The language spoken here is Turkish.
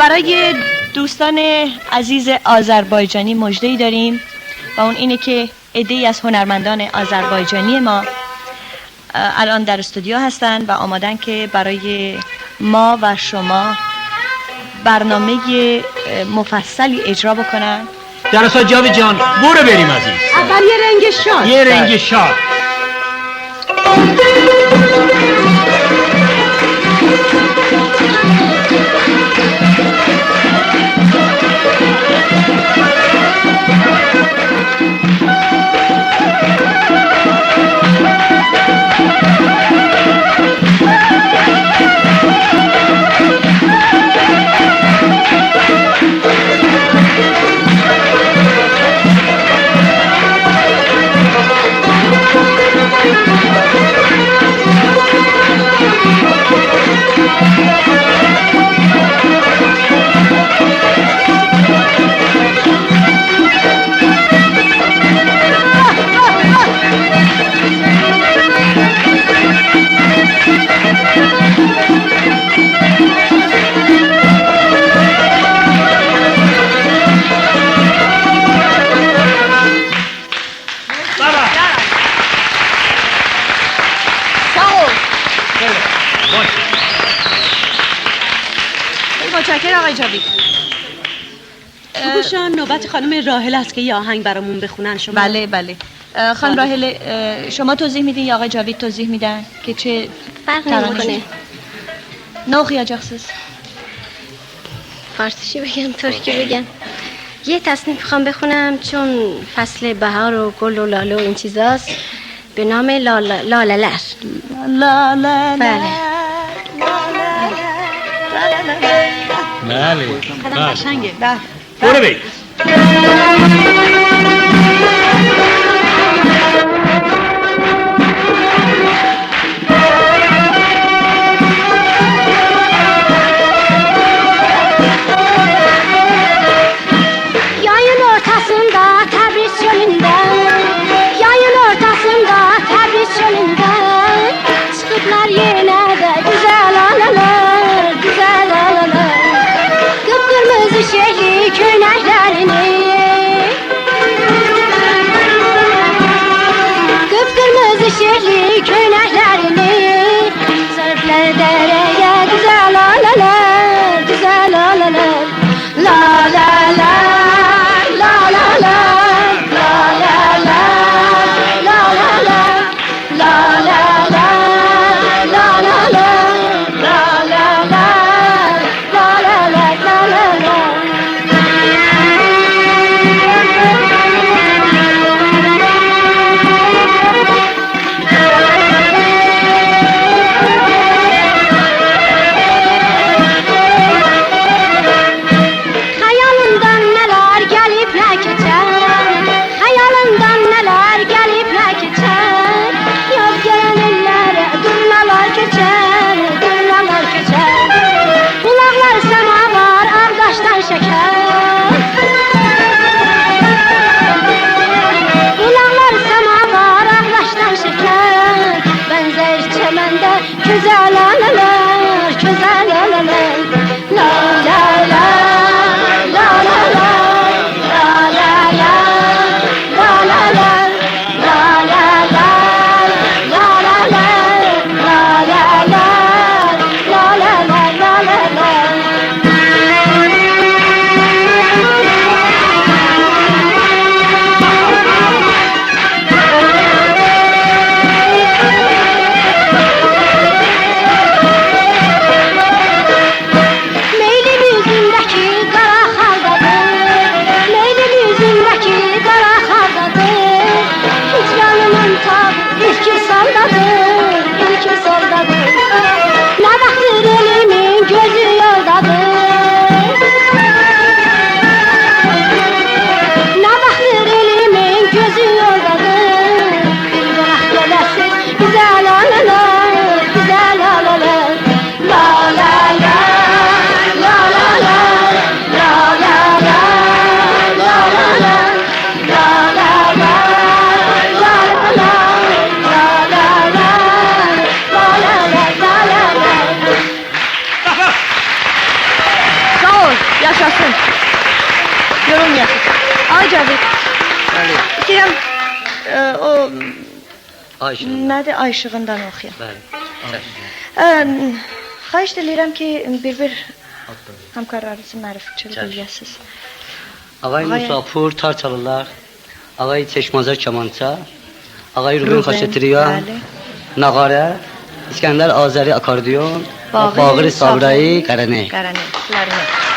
برای دوستان عزیز آذربایجانی مژده‌ای داریم و اون اینه که عده‌ای از هنرمندان آذربایجانی ما الان در استودیو هستن و آمادن که برای ما و شما برنامه مفصلی اجرا بکنن. درسا جاوید جان برو بریم عزیز. اول یه رنگ شاد. یه رنگ شاد. متشکرم آقای جاوید. خوشان نوبت خانم راحل است که یه آهنگ برامون بخونن شما. بله بله. خانم راحل شما توضیح میدین یا آقای جاوید توضیح میدن که چه فرقی نمیکنه؟ نه okuyacaqsınız. فارسیشی بگم ترکی بگم؟ یه تصنیف میخوام بخونم چون فصل بهار و گل و لاله و این چیزاست به نام لاله‌لر. لاله بله. بله. قدم قشنگه. برو بریم. Yayın ortasında Təbriz çölündə, yayın ortasında Təbriz çölündə çıxıblar yenə də güzel alalar, güzel alalar. Qıpqırmızı şehri köynəklərini, qıpqırmızı şehri köynəklərini səriblər dərəyə güzel alalar, güzel alalar. La la la. Güzel alalar, güzel alalar. La la la, la la la, la la la, la la la, la la la, la la la, la la la, la la la, la la la. Yaşasın. Yorum yapın. Ay Cavit. Bəli. İstəyirəm o Ayşe. nədir Ayşığından oxuyam. Bəli. Xahiş edirəm ki, bir həmkarlarınızı mərifətçilik Çək. eləyəsiniz. Ağay Ağay- Musafur tar çalırlar. Ağay Çeşmazar kamança. Ağay Ruben Ruben, Xaçetriya. bəli. Nağara. İskəndər Azəri akordeon. Bağır Bağır Sabrayı Qarane. Qaranə. Clarinet.